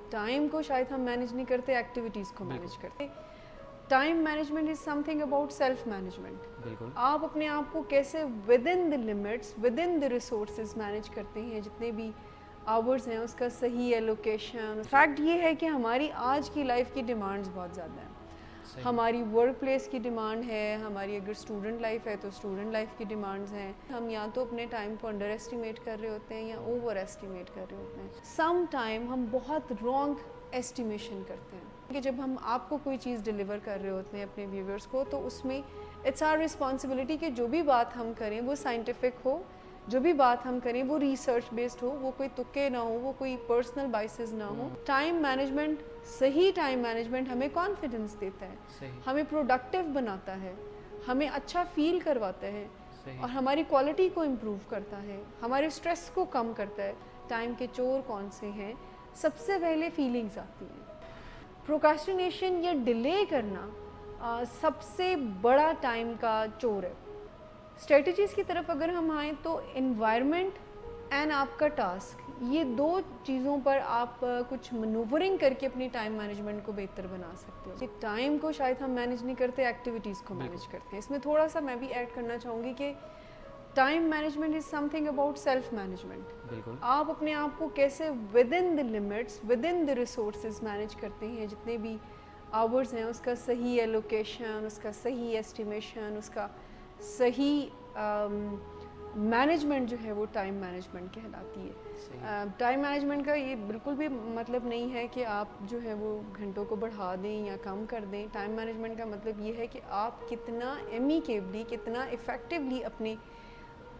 Time کو شاید ہم مینیج نہیں کرتے, ایکٹیویٹیز کو مینیج کرتے. Time management is some thing about self management. آپ اپنے آپ کو کیسے with in the limits, with in the resources manage کرتے ہیں, جتنے بھی آورز ہیں اس کا صحیح ایلوکیشن. فیکٹ یہ ہے کہ ہماری آج کی لائف کی ڈیمانڈز بہت زیادہ ہیں. ہماری ورک پلیس کی ڈیمانڈ ہے, ہماری اگر اسٹوڈنٹ لائف ہے تو اسٹوڈنٹ لائف کی ڈیمانڈز ہیں. ہم یا تو اپنے ٹائم کو انڈر ایسٹیمیٹ کر رہے ہوتے ہیں یا اوور ایسٹیمیٹ کر رہے ہوتے ہیں. سم ٹائم ہم بہت رانگ ایسٹیمیشن کرتے ہیں کہ جب ہم آپ کو کوئی چیز ڈیلیور کر رہے ہوتے ہیں اپنے ویورز کو, تو اس میں اٹس آور رسپانسبلٹی کہ جو بھی بات ہم کریں وہ سائنٹیفک ہو, جو بھی بات ہم کریں وہ ریسرچ بیسڈ ہو, وہ کوئی تکے نہ ہو, وہ کوئی پرسنل بائسز نہ ہو. ٹائم مینجمنٹ, صحیح ٹائم مینجمنٹ ہمیں کانفیڈنس دیتا ہے, ہمیں پروڈکٹیو بناتا ہے, ہمیں اچھا فیل کرواتا ہے, اور ہماری کوالٹی کو امپروو کرتا ہے, ہمارے اسٹریس کو کم کرتا ہے. ٹائم کے چور کون سے ہیں؟ سب سے پہلے فیلنگز آتی ہیں. پروکاسٹینیشن یا ڈیلے کرنا سب سے بڑا ٹائم کا چور ہے. اسٹریٹجیز کی طرف اگر ہم آئیں تو انوائرمنٹ اینڈ آپ کا ٹاسک, یہ دو چیزوں پر آپ کچھ منوورنگ کر کے اپنی ٹائم مینجمنٹ کو بہتر بنا سکتے ہو. ٹائم کو شاید ہم مینیج نہیں کرتے, ایکٹیویٹیز کو مینیج کرتے ہیں. اس میں تھوڑا سا میں بھی ایڈ کرنا چاہوں گی کہ time management is some thing about self management. آپ اپنے آپ کو کیسے with in the limits, with in the resources manage کرتے ہیں, جتنے بھی آورز ہیں اس کا صحیح ایلوکیشن, اس کا صحیح ایسٹیمیشن, اس کا صحیح مینجمنٹ جو ہے وہ ٹائم مینجمنٹ کہلاتی ہے. ٹائم مینجمنٹ کا یہ بالکل بھی مطلب نہیں ہے کہ آپ جو ہے وہ گھنٹوں کو بڑھا دیں یا کم کر دیں. ٹائم مینجمنٹ کا مطلب یہ ہے کہ آپ کتنا امیکیبلی, کتنا افیکٹولی اپنے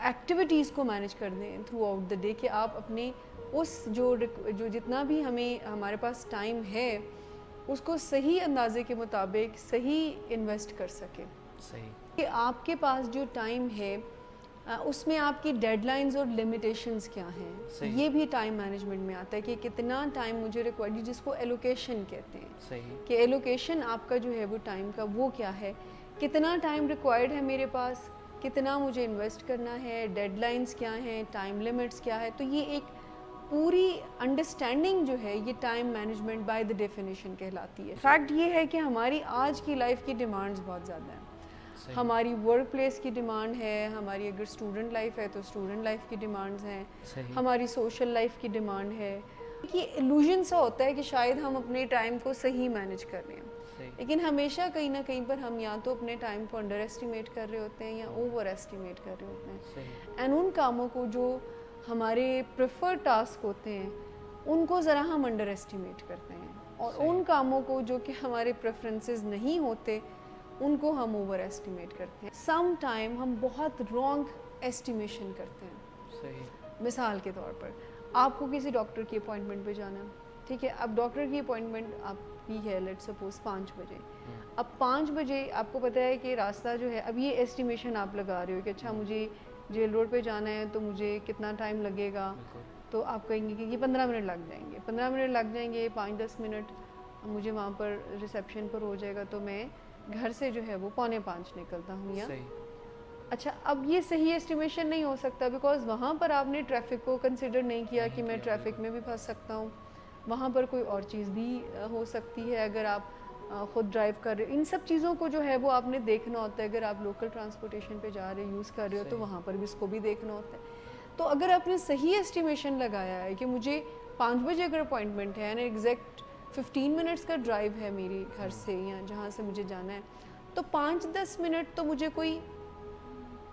ایکٹیویٹیز کو مینیج کر دیں تھرو آؤٹ دا ڈے, کہ آپ اپنے اس جو جتنا بھی ہمارے پاس ٹائم ہے اس کو صحیح اندازے کے مطابق صحیح انویسٹ کر سکیں. کہ آپ کے پاس جو ٹائم ہے اس میں آپ کی ڈیڈ لائنز اور لمیٹیشنز کیا ہیں, یہ بھی ٹائم مینجمنٹ میں آتا ہے کہ کتنا ٹائم مجھے ریکوائرڈ, جس کو ایلوکیشن کہتے ہیں, کہ ایلوکیشن آپ کا جو ہے وہ ٹائم کا وہ کیا ہے, کتنا ٹائم ریکوائرڈ ہے میرے پاس, کتنا مجھے انویسٹ کرنا ہے, ڈیڈ لائنز کیا ہیں, ٹائم لیمٹس کیا ہے. تو یہ ایک پوری انڈرسٹینڈنگ جو ہے یہ time management by the definition کہلاتی ہے. فیکٹ یہ ہے کہ ہماری آج کی لائف کی ڈیمانڈز بہت زیادہ ہیں. ہماری ورک پلیس کی ڈیمانڈ ہے, ہماری اگر اسٹوڈنٹ لائف ہے تو اسٹوڈنٹ لائف کی ڈیمانڈز ہیں, ہماری سوشل لائف کی ڈیمانڈ ہے. یہ ایلوژن سا ہوتا ہے کہ شاید ہم اپنے ٹائم کو صحیح مینیج کر رہے ہیں, لیکن ہمیشہ کہیں نہ کہیں پر ہم یا تو اپنے ٹائم کو انڈر ایسٹیمیٹ کر رہے ہوتے ہیں یا اوور ایسٹیمیٹ کر رہے ہوتے ہیں. اینڈ ان کاموں کو جو ہمارے پریفرڈ ٹاسک ہوتے ہیں ان کو ذرا ہم انڈر ایسٹیمیٹ کرتے ہیں, اور ان کاموں کو جو کہ ہمارے پریفرنسز نہیں ہوتے ان کو ہم اوور ایسٹیمیٹ کرتے ہیں. سم ٹائم ہم بہت رانگ ایسٹیمیشن کرتے ہیں. مثال کے طور پر آپ کو کسی ڈاکٹر کی اپوائنٹمنٹ پہ جانا ہے, ٹھیک ہے, اب ڈاکٹر کی اپوائنٹمنٹ آپ کی ہے لیٹ سپوز 5 بجے. اب 5 بجے آپ کو پتہ ہے کہ راستہ جو ہے, اب یہ ایسٹیمیشن آپ لگا رہے ہو کہ اچھا مجھے جیل روڈ پہ جانا ہے تو مجھے کتنا ٹائم لگے گا, تو آپ کہیں گے کہ یہ 15 منٹ لگ جائیں گے, 15 منٹ لگ جائیں گے, 5-10 منٹ مجھے وہاں پر ریسیپشن پر ہو جائے گا, تو میں گھر سے جو ہے وہ 4:45 نکلتا ہوں. یا اچھا, اب یہ صحیح ایسٹیمیشن نہیں ہو سکتا, بیکاز وہاں پر آپ نے ٹریفک کو کنسیڈر نہیں کیا کہ میں ٹریفک میں بھی پھنس سکتا ہوں, وہاں پر کوئی اور چیز بھی ہو سکتی ہے اگر آپ خود ڈرائیو کر رہے ہو. ان سب چیزوں کو جو ہے وہ آپ نے دیکھنا ہوتا ہے. اگر آپ لوکل ٹرانسپورٹیشن پہ جا رہے یوز کر رہے ہو تو وہاں پر بھی اس کو بھی دیکھنا ہوتا ہے. تو اگر آپ نے صحیح ایسٹیمیشن لگایا ہے کہ مجھے 5 بجے اگر اپوائنٹمنٹ ہے, یعنی ایگزیکٹ 15 منٹس کا ڈرائیو ہے میری گھر سے یا جہاں سے مجھے جانا ہے, تو 5-10 منٹ تو مجھے کوئی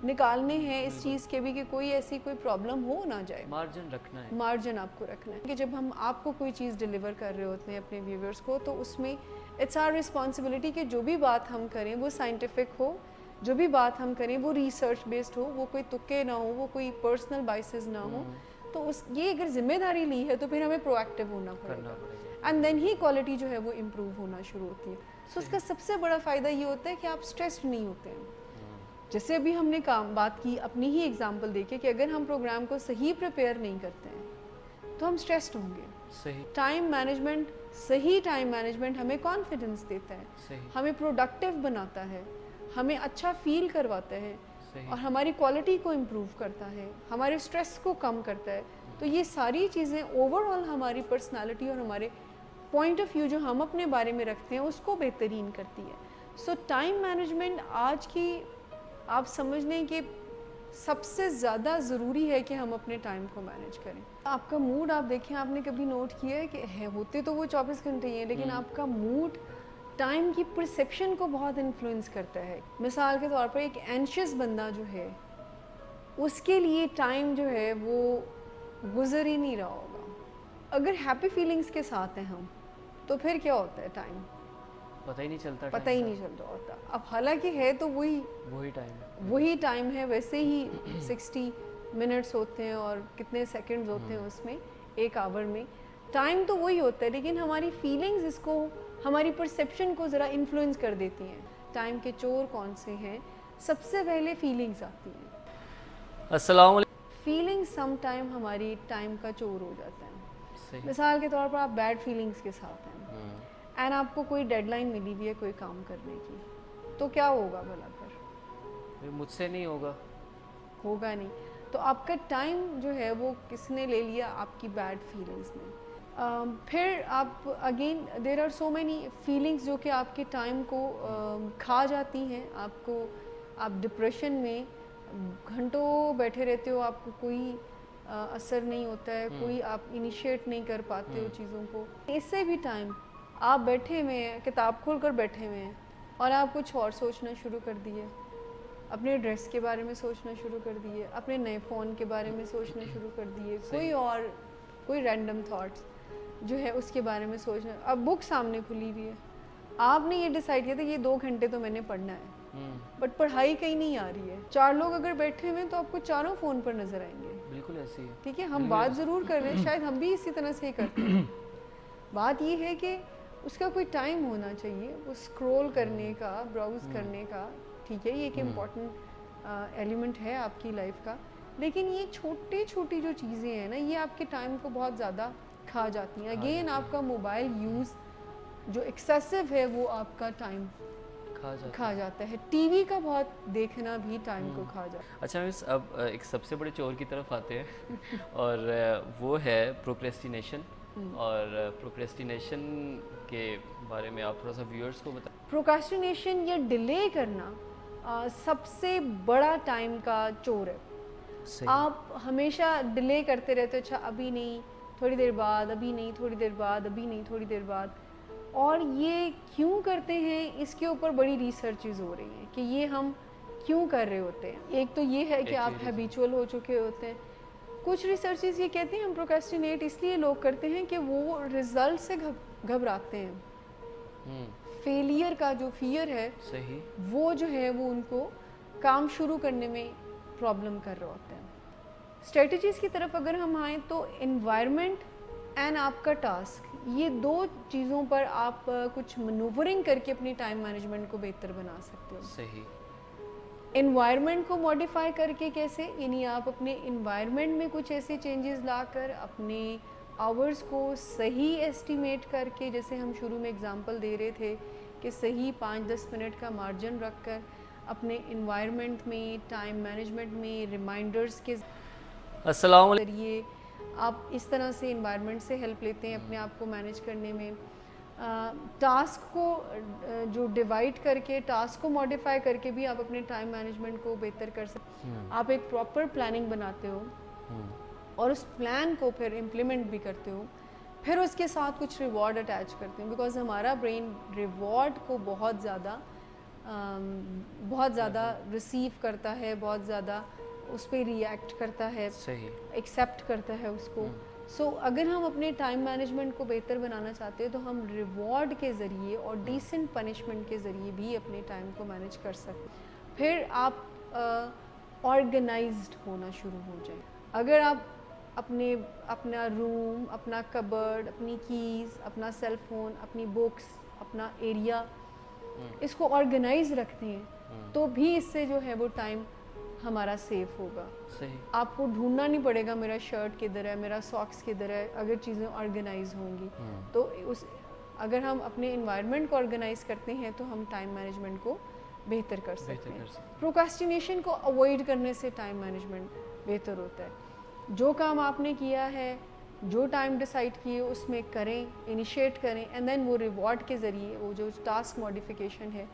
نکالنے ہیں اس چیز کے بھی کہ کوئی ایسی کوئی پرابلم ہو نہ جائے. مارجن رکھنا ہے, مارجن آپ کو رکھنا ہے کہ جب ہم آپ کو کوئی چیز ڈیلیور کر رہے ہوتے ہیں اپنے ویورز کو, تو اس میں اٹس آور رسپانسبلٹی کہ جو بھی بات ہم کریں وہ سائنٹیفک ہو, جو بھی بات ہم کریں وہ ریسرچ بیسڈ ہو, وہ کوئی تکے نہ ہو, وہ کوئی پرسنل بائسز نہ ہو. تو یہ اگر ذمہ داری لی ہے تو پھر ہمیں پرو ایکٹیو ہونا پڑے گا, اینڈ دین ہی کوالٹی جو ہے وہ امپروو ہونا شروع ہوتی ہے. سو اس کا سب سے بڑا فائدہ یہ ہوتا ہے کہ آپ اسٹریسڈ نہیں ہوتے ہیں. جیسے ابھی ہم نے بات کی اپنی ہی ایگزامپل دیکھے کہ اگر ہم پروگرام کو صحیح پریپیئر نہیں کرتے ہیں تو ہم اسٹریسڈ ہوں گے. ٹائم مینجمنٹ, صحیح ٹائم مینجمنٹ ہمیں کانفیڈنس دیتا ہے, ہمیں پروڈکٹیو بناتا ہے, ہمیں اچھا فیل کرواتا ہے, اور ہماری کوالٹی کو امپروو کرتا ہے, ہمارے اسٹریس کو کم کرتا ہے. تو یہ ساری چیزیں اوور آل ہماری پرسنالٹی اور ہمارے پوائنٹ آف ویو جو ہم اپنے بارے میں رکھتے ہیں اس کو بہترین کرتی ہے. سو ٹائم مینجمنٹ آج کی آپ سمجھ لیں کہ سب سے زیادہ ضروری ہے کہ ہم اپنے ٹائم کو مینیج کریں. آپ کا موڈ آپ دیکھیں, آپ نے کبھی نوٹ کیا ہے کہ ہوتے تو وہ 24 گھنٹے ہی ہیں لیکن آپ کا موڈ ٹائم کی پرسیپشن کو بہت انفلوئنس کرتا ہے. مثال کے طور پر ایک اینشیس بندہ جو ہے اس کے لیے ٹائم جو ہے وہ گزر ہی نہیں رہا ہوگا. اگر ہیپی فیلنگس کے ساتھ ہیں ہم تو پھر کیا ہوتا ہے, ٹائم پتہ ہی نہیں چلتا ہوتا. اب حالانکہ ہے تو وہی ٹائم ہے, ویسے ہی 60 منٹس ہوتے ہیں اور کتنے سیکنڈز ہوتے ہیں اس میں, ایک آور میں ٹائم تو وہی ہوتا ہے, لیکن ہماری فیلنگز اس کو, ہماری پرسیپشن کو ذرا انفلوئنس کر دیتی ہیں. ٹائم کے چور کون سے ہیں؟ سب سے پہلے فیلنگز آتی ہیں. السلام علیکم. فیلنگ سم ٹائم ہماری ٹائم کا چور ہو جاتا ہے. مثال کے طور پر آپ بیڈ فیلنگز کے ساتھ ہیں اینڈ آپ کو کوئی ڈیڈ لائن ملی ہوئی ہے کوئی کام کرنے کی, تو کیا ہوگا بھلا؟ پھر مجھ سے نہیں ہوگا نہیں. تو آپ کا ٹائم جو ہے وہ کس نے لے لیا؟ آپ کی بیڈ فیلنگز نے. پھر آپ again there are so many feelings جو کہ آپ کے ٹائم کو کھا جاتی ہیں. آپ ڈپریشن میں گھنٹوں بیٹھے رہتے ہو, آپ کو کوئی اثر نہیں ہوتا ہے, کوئی آپ انیشیٹ نہیں کر پاتے ہو چیزوں کو. اس سے بھی ٹائم آپ بیٹھے ہوئے ہیں, کتاب کھول کر بیٹھے ہوئے ہیں اور آپ کچھ اور سوچنا شروع کر دیے, اپنے ڈریس کے بارے میں سوچنا شروع کر دیے, اپنے نئے فون کے بارے میں سوچنا شروع کر دیے, کوئی رینڈم تھاٹس جو ہے اس کے بارے میں سوچنا. اب بک سامنے کھلی ہوئی ہے, آپ نے یہ ڈیسائیڈ کیا تھا یہ 2 گھنٹے تو میں نے پڑھنا ہے, بٹ پڑھائی کہیں نہیں آ رہی ہے. 4 لوگ اگر بیٹھے ہوئے ہیں تو آپ کو چاروں فون پر نظر آئیں گے. بالکل ایسے ہی. ٹھیک ہے, ہم بات ضرور کر رہے ہیں, شاید ہم بھی اسی طرح سے ہی کرتے ہیں. بات یہ ہے کہ اس کا کوئی ٹائم ہونا چاہیے, وہ اسکرول کرنے کا, براؤز کرنے کا. ٹھیک ہے, یہ ایک امپورٹنٹ ایلیمنٹ ہے آپ کی لائف کا, لیکن یہ چھوٹی جو چیزیں ہیں نا, یہ آپ کے ٹائم کو بہت زیادہ کھا جاتی ہیں. اگین آپ کا موبائل یوز جو ایکسیسو ہے وہ آپ کا ٹائم کھا جاتا ہے. ٹی وی کا بہت دیکھنا بھی ٹائم کو کھا جاتا ہے. اچھا مس, اب ایک سب سے بڑے چور کی طرف آتے ہیں اور وہ ہے پروکریسٹینیشن. اور پروکریسٹینیشن کے بارے میں آپ تھوڑا سا ویورز کو بتائیں. پروکریسٹینیشن یا ڈیلے کرنا سب سے بڑا ٹائم کا چور ہے. آپ ہمیشہ ڈیلے کرتے رہتے ہو, اچھا ابھی نہیں, تھوڑی دیر بعد, ابھی نہیں, تھوڑی دیر بعد, ابھی نہیں, تھوڑی دیر بعد. اور یہ کیوں کرتے ہیں, اس کے اوپر بڑی ریسرچز ہو رہی ہیں کہ یہ ہم کیوں کر رہے ہوتے ہیں. ایک تو یہ ہے کہ آپ ہیبیچول ہو چکے ہوتے ہیں. کچھ ریسرچز یہ کہتے ہیں ہم پروکریسٹینیٹ اس لیے لوگ کرتے ہیں کہ وہ رزلٹ سے گھبراتے ہیں. فیلئر کا جو فیئر ہے وہ جو ہے وہ ان کو کام شروع کرنے میں پرابلم کر رہا ہوتا ہے. اسٹریٹجیز کی طرف اگر ہم آئیں تو انوائرمنٹ اینڈ آپ کا ٹاسک, یہ 2 چیزوں پر آپ کچھ منوورنگ کر کے اپنی ٹائم مینجمنٹ کو بہتر بنا سکتے ہو. صحیح. انوائرمنٹ کو ماڈیفائی کر کے کیسے, یعنی آپ اپنے انوائرمنٹ میں کچھ ایسے چینجز لا کر اپنے آورز کو صحیح ایسٹیمیٹ کر کے, جیسے ہم شروع میں اگزامپل دے رہے تھے کہ صحیح 5-10 منٹ کا مارجن رکھ کر اپنے انوائرمنٹ میں, ٹائم مینجمنٹ میں, ریمائنڈرز کے ذریعے آپ اس طرح سے انوائرمنٹ سے ہیلپ لیتے ہیں اپنے آپ کو مینیج کرنے میں. ٹاسک کو جو ڈیوائڈ کر کے, ٹاسک کو ماڈیفائی کر کے بھی آپ اپنے ٹائم مینجمنٹ کو بہتر کر سکتے ہیں. آپ ایک پراپر پلاننگ بناتے ہو اور اس پلان کو پھر امپلیمنٹ بھی کرتے ہو, پھر اس کے ساتھ کچھ ریوارڈ اٹیچ کرتے ہیں, بیکاز ہمارا برین ریوارڈ کو بہت زیادہ ریسیو کرتا ہے, بہت زیادہ اس پہ ری ایکٹ کرتا ہے, ایکسیپٹ کرتا ہے اس کو. سو اگر ہم اپنے ٹائم مینجمنٹ کو بہتر بنانا چاہتے ہیں تو ہم ریوارڈ کے ذریعے اور ڈیسنٹ پنشمنٹ کے ذریعے بھی اپنے ٹائم کو مینیج کر سکتے ہیں. پھر آپ آرگنائزڈ ہونا شروع ہو جائیں. اگر آپ اپنا روم, اپنا کبرڈ, اپنی کیز, اپنا سیل فون, اپنی بکس, اپنا ایریا, اس کو آرگنائز رکھتے ہیں تو بھی اس سے جو ہے وہ ٹائم ہمارا سیف ہوگا. آپ کو ڈھونڈنا نہیں پڑے گا میرا شرٹ کدھر ہے, میرا ساکس کدھر ہے, اگر چیزیں آرگنائز ہوں گی تو اگر ہم اپنے انوائرمنٹ کو آرگنائز کرتے ہیں تو ہم ٹائم مینجمنٹ کو بہتر کر سکتے ہیں. پروکراسٹینیشن کو اوائڈ کرنے سے ٹائم مینجمنٹ بہتر ہوتا ہے. جو کام آپ نے کیا ہے, جو ٹائم ڈیسائیڈ کیے اس میں کریں, انیشیٹ کریں, اینڈ دین وہ ریوارڈ کے ذریعے, وہ جو ٹاسک ماڈیفیکیشن ہے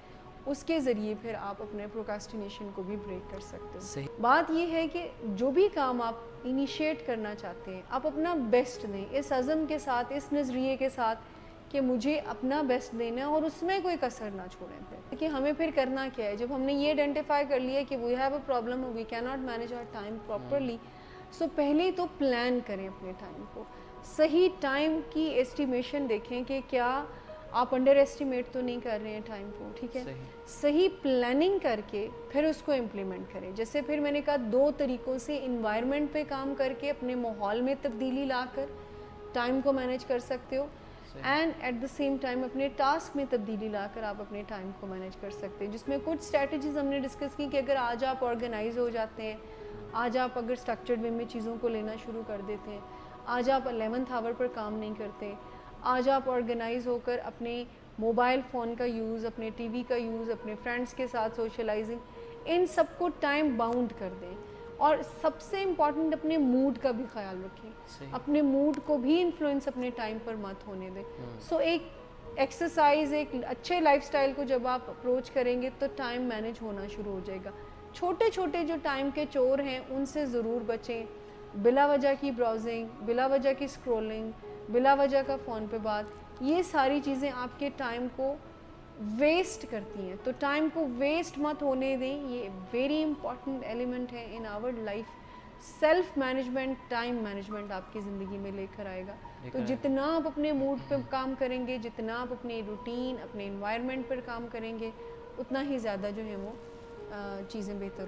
اس کے ذریعے پھر آپ اپنے پروکاسٹینیشن کو بھی بریک کر سکتے ہیں. بات یہ ہے کہ جو بھی کام آپ انیشیٹ کرنا چاہتے ہیں آپ اپنا بیسٹ دیں, اس عزم کے ساتھ, اس نظریے کے ساتھ کہ مجھے اپنا بیسٹ دینا ہے اور اس میں کوئی کسر نہ چھوڑیں. پھر کہ ہمیں پھر کرنا کیا ہے, جب ہم نے یہ آئیڈینٹیفائی کر لیا کہ we have a problem, we can not manage our time properly, so پہلے تو پلان کریں اپنے ٹائم کو, صحیح ٹائم کی ایسٹیمیشن دیکھیں کہ کیا آپ انڈر ایسٹیمیٹ تو نہیں کر رہے ہیں ٹائم کو, ٹھیک ہے, صحیح پلاننگ کر کے پھر اس کو امپلیمنٹ کریں. جیسے پھر میں نے کہا 2 طریقوں سے انوائرمنٹ پہ کام کر کے اپنے ماحول میں تبدیلی لا کر ٹائم کو مینیج کر سکتے ہو, and at the same time اپنے ٹاسک میں تبدیلی لا کر آپ اپنے ٹائم کو مینیج کر سکتے ہیں, جس میں کچھ اسٹریٹجیز ہم نے ڈسکس کی کہ اگر آج آپ آرگنائز ہو جاتے ہیں, آج آپ اگر اسٹرکچرڈ وے میں چیزوں کو لینا شروع کر دیتے ہیں, آج آپ 11th آور پر کام نہیں کرتے, آج آپ آرگنائز ہو کر اپنے موبائل فون کا یوز, اپنے ٹی وی کا یوز, اپنے فرینڈس کے ساتھ سوشلائزنگ, ان سب کو ٹائم باؤنڈ کر دیں. اور سب سے امپورٹنٹ اپنے موڈ کا بھی خیال رکھیں, اپنے موڈ کو بھی انفلوئنس اپنے ٹائم پر مت ہونے دیں. سو ایک ایکسرسائز, ایک اچھے لائف سٹائل کو جب آپ اپروچ کریں گے تو ٹائم مینیج ہونا شروع ہو جائے گا. چھوٹے چھوٹے جو ٹائم کے چور ہیں ان سے ضرور بچیں, بلا وجہ کی براؤزنگ, بلا وجہ کی اسکرولنگ, بلا وجہ کا فون پہ بات, یہ ساری چیزیں آپ کے ٹائم کو ویسٹ کرتی ہیں. تو ٹائم کو ویسٹ مت ہونے دیں, یہ ویری امپورٹنٹ ایلیمنٹ ہے in our life. Self management, time management آپ کی زندگی میں لے کر آئے گا. تو جتنا آپ اپنے موڈ پہ کام کریں گے, جتنا آپ اپنے روٹین, اپنے انوائرمنٹ پر کام کریں گے, اتنا ہی زیادہ جو ہے وہ چیزیں بہتر